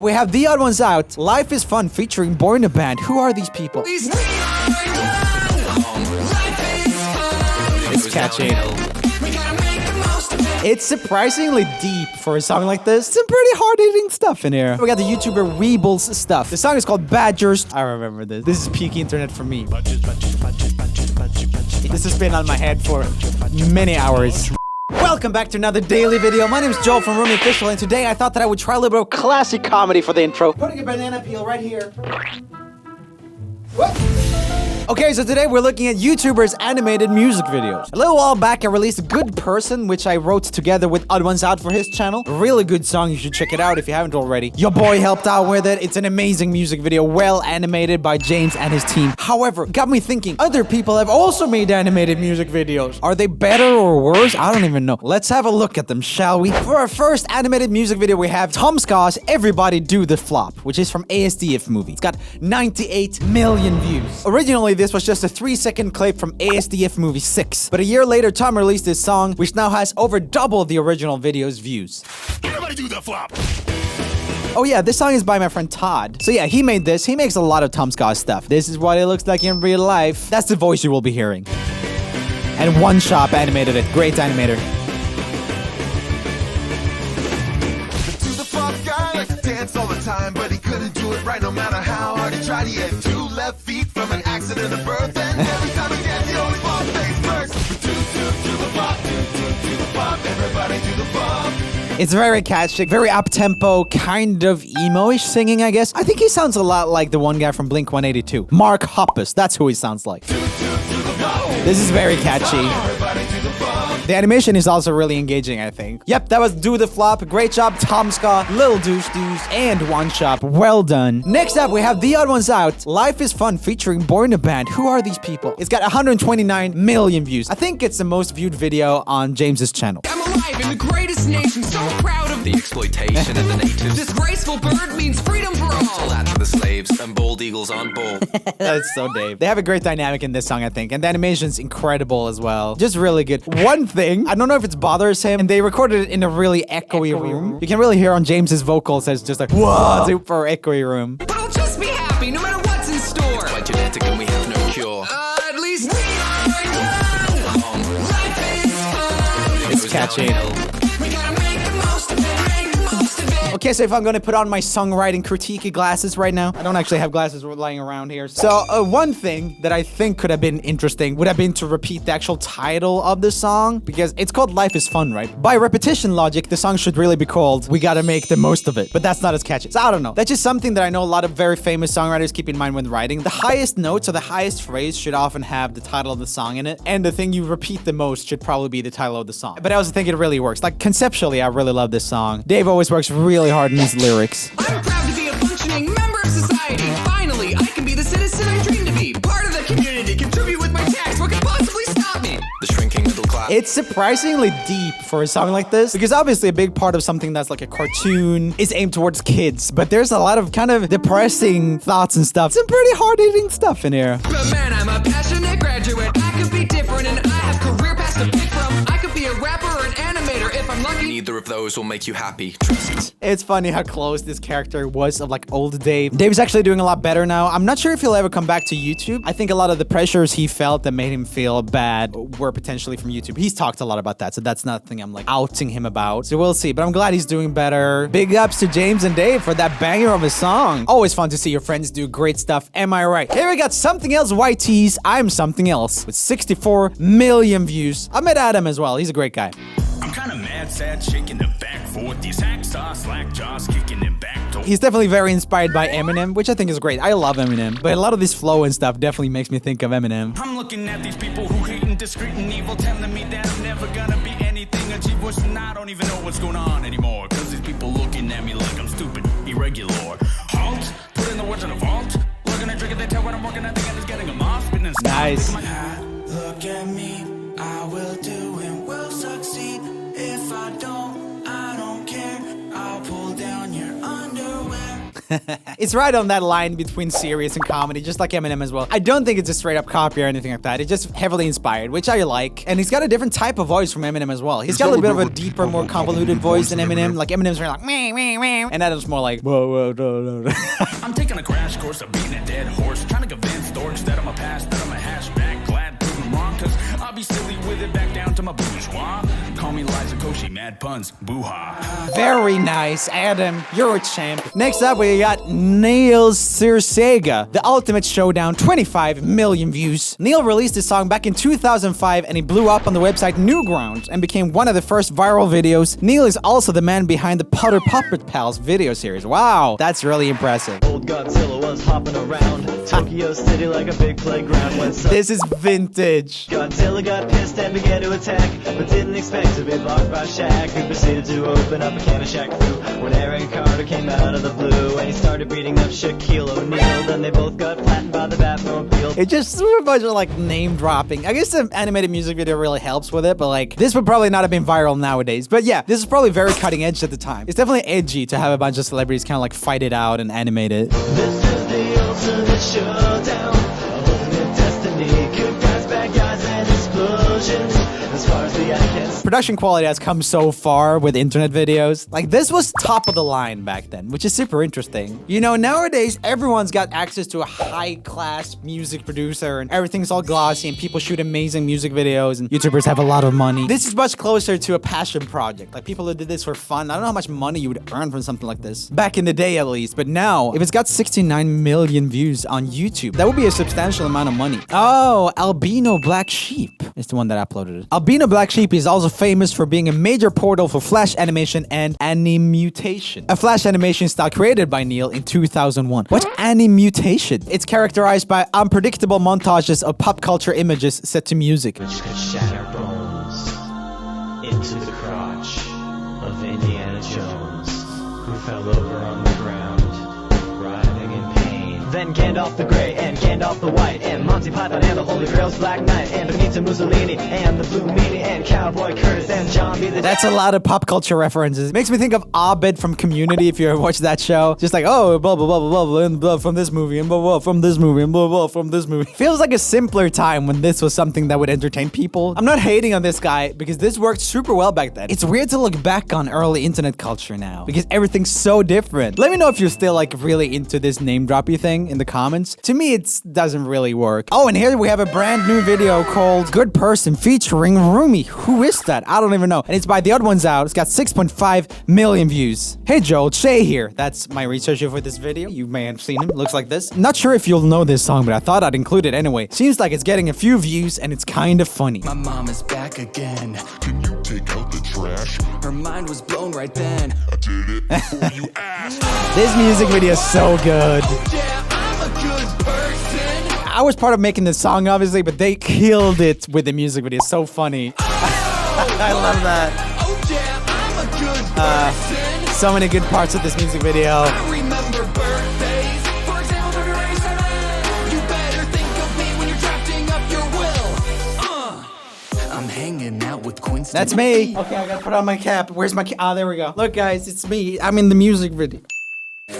we have The Odd Ones Out. Life is Fun featuring Boy in a Band. Who are these people? It's catchy. It's surprisingly deep for a song like this. Some pretty hard-hitting stuff in here. We got the YouTuber Weebles stuff. The song is called Badgers. I remember this. This is peak internet for me. This has been on my head for many hours. Welcome back to another daily video. My name is Joel from Roomie Official, and today I thought that I would try a little bit of classic comedy for the intro. Putting a banana peel right here. What? Okay, so today we're looking at YouTubers' animated music videos. A little while back, I released A Good Person, which I wrote together with Odd Ones Out for his channel. A really good song, you should check it out if you haven't already. Your boy helped out with it. It's an amazing music video, well animated by James and his team. However, it got me thinking, other people have also made animated music videos. Are they better or worse? I don't even know. Let's have a look at them, shall we? For our first animated music video, we have Tomskas' Everybody Do the Flop, which is from ASDF movie. It's got 98 million views. Originally, this was just a 3-second clip from ASDF movie 6. But a year later, Tom released this song, which now has over double the original video's views. Everybody do the flop! Oh yeah, this song is by my friend Todd. So yeah, he made this. He makes a lot of Tomskas stuff. This is what it looks like in real life. That's the voice you will be hearing. And One Shop animated it. Great animator. To the flop guy likes to dance all the time, but he couldn't do it right no matter how hard he tried. He had 2 left feet from an accident of birth, and every time he danced, he only flop face first. To the flop, to the flop, everybody do the flop. It's very catchy, very up-tempo, kind of emo-ish singing, I guess. I think he sounds a lot like the one guy from Blink-182. Mark Hoppus, that's who he sounds like. This is very catchy. The animation is also really engaging, I think. Yep, that was Do the Flop. Great job, Tomska, Lil Deuce, and One Shop. Well done. Next up, we have The Odd Ones Out. Life is Fun featuring Boy in a Band. Who are these people? It's got 129 million views. I think it's the most viewed video on James's channel. I'm alive in the greatest nation, so proud of the exploitation of the natives. This graceful bird means freedom for all. All that for the slaves and bald eagles on ball. That's so Dave. They have a great dynamic in this song, I think, and the animation's incredible as well. Just really good. One thing, I don't know if it's bothers him, and they recorded it in a really echoey room. You can really hear on James's vocals, it's just like, whoa, super echoey room. But I'll just be happy no matter what's in store. By genetic and we have no cure. At least we are young. Life is fun. It's catchy. We gotta make the most of it, make the most of it. Okay, so if I'm gonna put on my songwriting critique glasses right now, I don't actually have glasses lying around here. So one thing that I think could have been interesting would have been to repeat the actual title of the song, because it's called Life is Fun, right? By repetition logic, the song should really be called We Gotta Make the Most of It, but that's not as catchy. So I don't know. That's just something that I know a lot of very famous songwriters keep in mind when writing. The highest notes or the highest phrase should often have the title of the song in it, and the thing you repeat the most should probably be the title of the song. But I also think it really works. Like, conceptually, I really love this song. Dave always works really hard in his lyrics. I'm proud to be a functioning member of society. Finally, I can be the citizen I dream to be. Part of the community, contribute with my tax. What could possibly stop me? The shrinking middle class. It's surprisingly deep for a song like this, because obviously a big part of something that's like a cartoon is aimed towards kids, but there's a lot of kind of depressing thoughts and stuff. Some pretty hard-hitting stuff in here. But man, I'm a passionate graduate. I could be different and I have career paths to pick from. I could be a rapper or an animator if I'm lucky. Neither of those will make you happy. Trust. It's funny how close this character was of like old Dave. Dave's actually doing a lot better now. I'm not sure if he'll ever come back to YouTube. I think a lot of the pressures he felt that made him feel bad were potentially from YouTube. He's talked a lot about that, so that's nothing I'm like outing him about. So we'll see, but I'm glad he's doing better. Big ups to James and Dave for that banger of a song. Always fun to see your friends do great stuff, am I right? Here we got Something Else YT's I'm Something Else with 64 million views. I met Adam as well. He's a great guy. I'm kinda mad, sad, shaking the back forth. These hacksaw slack jaws kicking in back door. He's definitely very inspired by Eminem, which I think is great. I love Eminem, but a lot of this flow and stuff definitely makes me think of Eminem. I'm looking at these people who hate and discreet and evil, telling me that I'm never gonna be anything achievable. And I don't even know what's going on anymore, cause these people looking at me like I'm stupid, irregular. Halt, put in the words in a vault. Looking at drinking, they tell what I'm working at, thinking it's getting them off. Nice. Look at me, I will do and will succeed. If I don't care. I'll pull down your underwear. It's right on that line between serious and comedy, just like Eminem as well. I don't think it's a straight up copy or anything like that. It's just heavily inspired, which I like. And he's got a different type of voice from Eminem as well. He's got a little bit of a deeper, more convoluted voice than Eminem. Like Eminem's very like, meh, meh, meh. And that is more like, whoa, whoa, no, no, no. I'm taking a crash course of beating a dead horse, trying to convince dorks that I'm a past, that I'm a hatchback, glad proven wrong, cause I'll be silly with it back down to my bourgeois. Call me Liza Koshy, mad puns, boo-ha. Very nice, Adam. You're a champ. Next up, we got Neil Sircega, The Ultimate Showdown, 25 million views. Neil released this song back in 2005 and he blew up on the website Newgrounds and became one of the first viral videos. Neil is also the man behind the Putter Puppet Pals video series. Wow, that's really impressive. Old Godzilla was hopping around Tokyo City like a big playground when This is vintage. Godzilla got pissed and began to attack, but didn't expect to be blocked by Shaq, who proceeded to open up a can of Shaq Fu when Aaron Carter came out of the blue and he started beating up Shaquille O'Neal. Then they both got flattened by the Batmobile. It just threw a bunch of like name dropping. I guess the animated music video really helps with it, but like this would probably not have been viral nowadays. But yeah, this is probably very cutting edge at the time. It's definitely edgy to have a bunch of celebrities kind of like fight it out and animate it. This is the ultimate showdown, ultimate destiny, good guys, bad guys, and explosions. As far as the eye can see. Production quality has come so far with internet videos. Like this was top of the line back then, which is super interesting. You know, nowadays everyone's got access to a high-class music producer and everything's all glossy and people shoot amazing music videos and YouTubers have a lot of money. This is much closer to a passion project. Like people who did this for fun. I don't know how much money you would earn from something like this. Back in the day at least, but now if it's got 69 million views on YouTube, that would be a substantial amount of money. Oh, Albino Black Sheep is the one that uploaded it. Albino Black Sheep is also famous for being a major portal for flash animation and animutation, a flash animation style created by Neil in 2001. What animutation? It's characterized by unpredictable montages of pop culture images set to music. Which could shatter bones into the crotch of Indiana Jones, who fell over on the ground, writhing in pain. Then Gandalf the Grey and Gandalf the White and Monty Python and the Holy Grail's Black Knight and Benito Mussolini and the Blue Meanie and Cowboy Curtis and John B. That's a lot of pop culture references. It makes me think of Abed from Community, if you ever watched that show. Just like, oh, blah, blah, blah, blah, blah, and blah from this movie, and blah, blah, from this movie, and blah, blah, from this movie. Feels like a simpler time when this was something that would entertain people. I'm not hating on this guy, because this worked super well back then. It's weird to look back on early internet culture now, because everything's so different. Let me know if you're still like really into this name droppy thing in the comments. To me, it doesn't really work. Oh, and here we have a brand new video called Good Person featuring Rumi. Who is that? I don't even know. And it's by The Odd Ones Out. It's got 6.5 million views. Hey Joel, Shay here. That's my researcher for this video. You may have seen him. Looks like this. Not sure if you'll know this song, but I thought I'd include it anyway. Seems like it's getting a few views and it's kind of funny. My mom is back again. Can you take out the trash? Her mind was blown right then. I did it before you asked. This music video is so good. Yeah, I'm a good person. I was part of making this song, obviously, but they killed it with the music video. So funny. I love that. Oh yeah, I'm a good person. So many good parts of this music video. I remember birthdays. For example, February 7th. You better think of me when you're drafting up your will. I'm hanging out with Quincy. That's me. Okay, I gotta put on my cap. Where's my cap? Ah, there we go. Look, guys, it's me. I'm in the music video.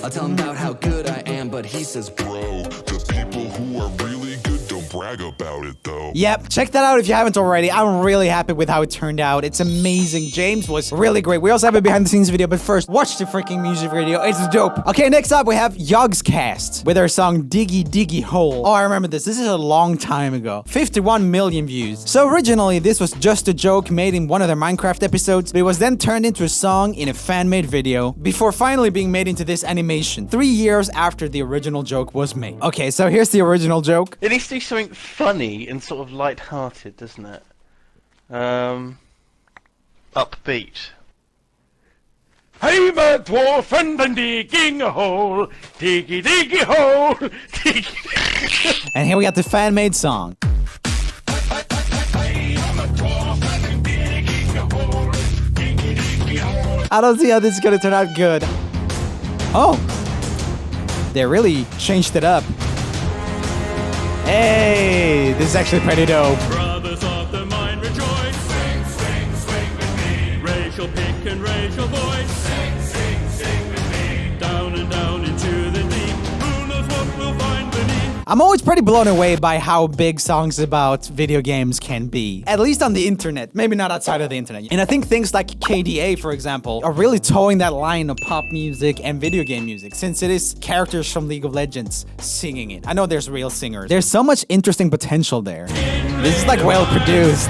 I'll tell him about how good I am, but he says, Bro, the people who are really good don't brag about it though. Yep, check that out if you haven't already. I'm really happy with how it turned out. It's amazing. James was really great. We also have a behind the scenes video, but first, watch the freaking music video. It's dope. Okay, next up we have Yogscast with their song Diggy Hole. Oh, I remember this. This is a long time ago. 51 million views. So originally, this was just a joke made in one of their Minecraft episodes, but it was then turned into a song in a fan-made video before finally being made into this animation 3 years after the original joke was made. Okay, so here's the original joke. It needs to do something funny and sort of light-hearted, doesn't it? Upbeat. I'm a dwarf and I'm digging a hole. Diggy hole. Diggy. And here we got the fan-made song. I don't see how this is gonna turn out good. Oh, they really changed it up. Hey, this is actually pretty dope. Brothers of the mind rejoice. Sing, sing, sing with me. Racial pick and racial voice. Sing, sing, sing with me. Down and down into I'm always pretty blown away by how big songs about video games can be. At least on the internet, maybe not outside of the internet. And I think things like KDA, for example, are really towing that line of pop music and video game music, since it is characters from League of Legends singing it. I know there's real singers. There's so much interesting potential there. This is like well produced.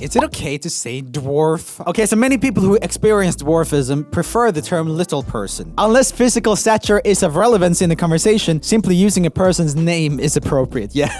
Is it okay to say dwarf? Okay, so many people who experience dwarfism prefer the term little person. Unless physical stature is of relevance in the conversation, simply using a person's name is appropriate. Yeah,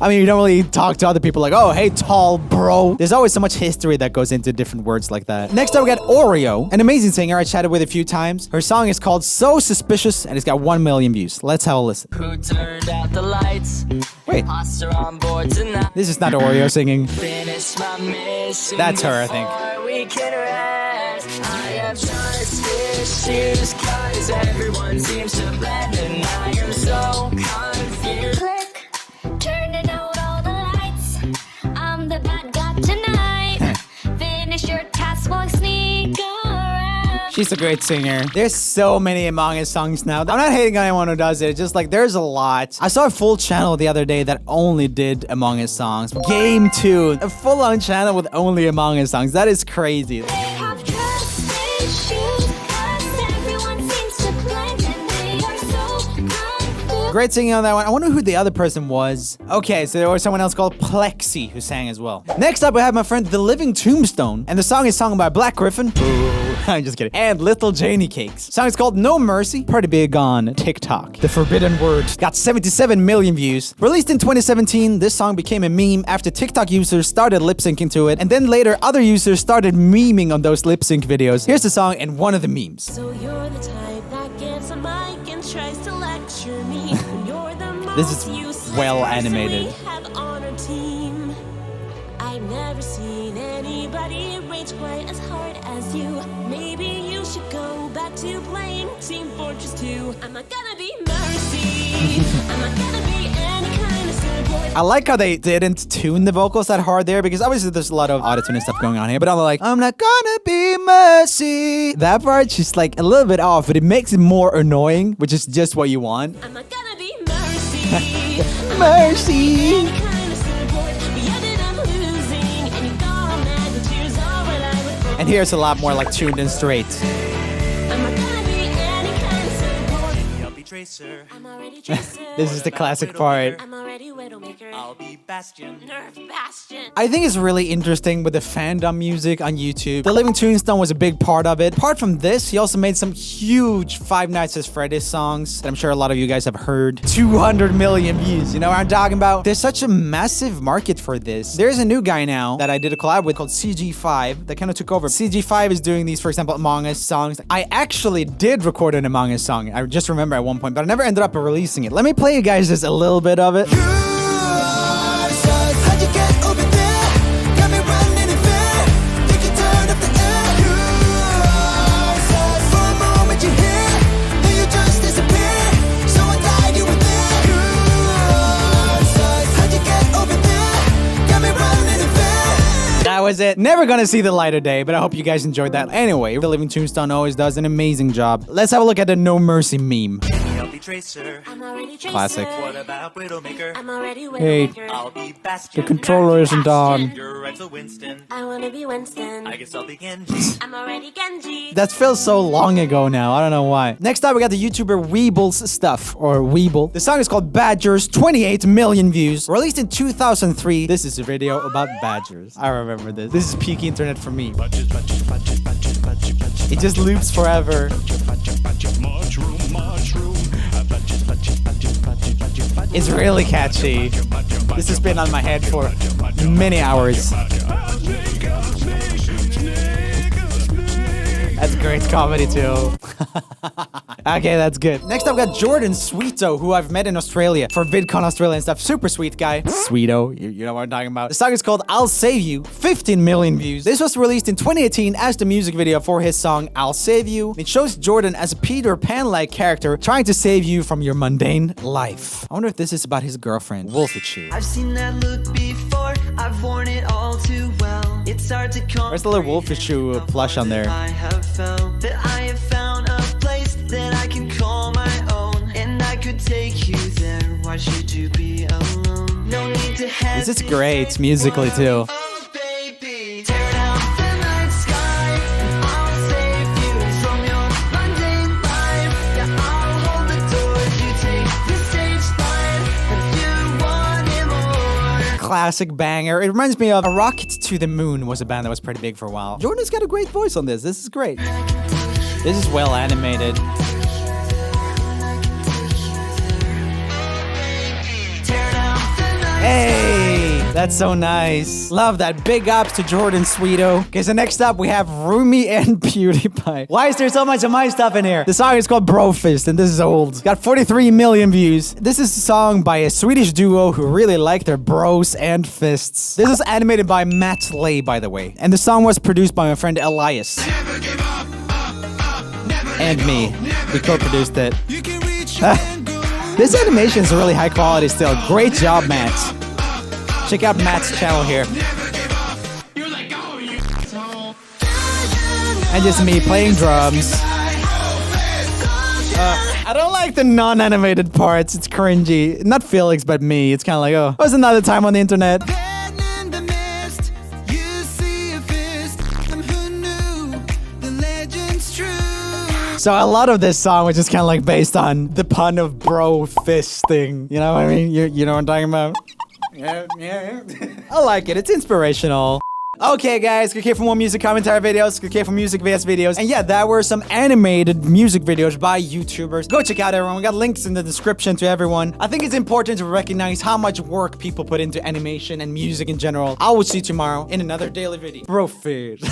I mean, you don't really talk to other people like, oh, hey, tall bro. There's always so much history that goes into different words like that. Next up, we got Oreo, an amazing singer I chatted with a few times. Her song is called So Suspicious, and it's got 1 million views. Let's have a listen. Who turned out the lights? Wait. Posture on board tonight. This is not Oreo singing. Finish my mission. That's her, I think. before we can rest. I have trust issues, cause everyone seems to blend, and I am so confused. Click, turning out all the lights. I'm the bad guy tonight. Finish your task while I sneak around. She's a great singer. There's so many Among Us songs now. I'm not hating on anyone who does it. It's just like there's a lot. I saw a full channel the other day that only did Among Us songs. Game 2, a full-on channel with only Among Us songs. That is crazy. They have trust issues, cause everyone seems to blend, and they are so confused. Great singing on that one. I wonder who the other person was. Okay, so there was someone else called Plexi who sang as well. Next up, we have my friend The Living Tombstone, and the song is sung by Black Griffin. I'm just kidding. And Little Janie Cakes. Song is called No Mercy. Pretty big on TikTok. The Forbidden Word. Got 77 million views. Released in 2017, this song became a meme after TikTok users started lip syncing to it. And then later, other users started memeing on those lip sync videos. Here's the song and one of the memes. So you're the type that gets a mic and tries to lecture me. You're the most This is useless well person animated. we have on our team. I've never seen anybody rage quite as hard as you. Maybe you should go back to playing Team Fortress 2. I'm not gonna be Mercy. I'm not gonna be any kind of support. I like how they didn't tune the vocals that hard there, because obviously there's a lot of autotune and stuff going on here, but I'm like, I'm not gonna be Mercy. That part, she's like a little bit off, but it makes it more annoying, which is just what you want. I'm not gonna be Mercy. Mercy. Any kind of support. We ended up losing, and you got mad with tears all when I would fall. And here's a lot more like tuned and straight. I'm not gonna be any kind of support. I'll be Tracer. I'm already Tracer. This is the classic part. I'm already Widowmaker. I'll be Bastion. Nerf Bastion. I think it's really interesting with the fandom music on YouTube. The Living Tombstone was a big part of it. Apart from this, he also made some huge Five Nights at Freddy's songs that I'm sure a lot of you guys have heard. 200 million views, you know what I'm talking about? There's such a massive market for this. There's a new guy now that I did a collab with called CG5 that kind of took over. CG5 is doing these, for example, Among Us songs. I actually did record an Among Us song. I just remember at one point, but I never ended up releasing it. Let me play you guys just a little bit of it. How'd you get over there? Got me running in fear. Think you turned up the air. You are sus. For a moment you're here, then you just disappear. So I died, you were there. You are sus. How'd you get over there? Got me running in fear. That was it. Never gonna see the light of day, but I hope you guys enjoyed that. Anyway, The Living Tombstone always does an amazing job. Let's have a look at the No Mercy meme. I'll be Tracer. I'm already Tracer. Classic. What about Widowmaker? I'm already Hey. Widowmaker. I'll be Bastion. The controller isn't on. You're right, so Winston. I wanna be Winston. I guess I'll be Genji. I'm already Genji. That feels so long ago now. I don't know why. Next up, we got the YouTuber Weeble's Stuff, or Weeble. The song is called Badgers, 28 million views. Released in 2003. This is a video about badgers. I remember this. This is peak internet for me. It just loops forever. It's really catchy. This has been on my head for many hours. That's great comedy too. Okay, that's good. Next up, we got Jordan Sweeto, who I've met in Australia for VidCon Australia and stuff. Super sweet guy. Sweeto, you know what I'm talking about. The song is called I'll Save You, 15 million views. This was released in 2018 as the music video for his song I'll Save You. It shows Jordan as a Peter Pan-like character trying to save you from your mundane life. I wonder if this is about his girlfriend, Wolfie Chew. I've seen that look before, I've worn it all too well. It's hard to come. Where's the little Wolfie Chew plush on there? I have found that I have found a place that I can call my own, and I could take you there. Why should you be alone? No need to hesitate. This is great musically too. Oh, baby, tear down the night sky, and I'll save you from your mundane life. Yeah, I'll hold the doors, you take the stage spine, if you want it more. Classic banger. It reminds me of A Rocket to the Moon was a band that was pretty big for a while. Jordan's got a great voice on this. This is great. This is well animated. Hey, that's so nice. Love that. Big ups to Jordan Sweeto. Okay, so next up we have Rumi and PewDiePie. Why is there so much of my stuff in here? The song is called Brofist, and this is old. It's got 43 million views. This is a song by a Swedish duo who really like their bros and fists. This is animated by Matt Lay, by the way. And the song was produced by my friend Elias. And me. We co-produced it. This animation is really high quality still. Great job, Matt. Check out Matt's channel here. And just me playing drums. I don't like the non-animated parts. It's cringy. Not Felix, but me. It's kind of like, oh, it was another time on the internet. So a lot of this song was just kind of like based on the pun of bro fisting. You know what I mean? You know what I'm talking about? Yeah. I like it. It's inspirational. Okay, guys, click here for more music commentary videos. Click here for music VS videos. And yeah, that were some animated music videos by YouTubers. Go check out everyone. We got links in the description to everyone. I think it's important to recognize how much work people put into animation and music in general. I will see you tomorrow in another daily video. Brofist.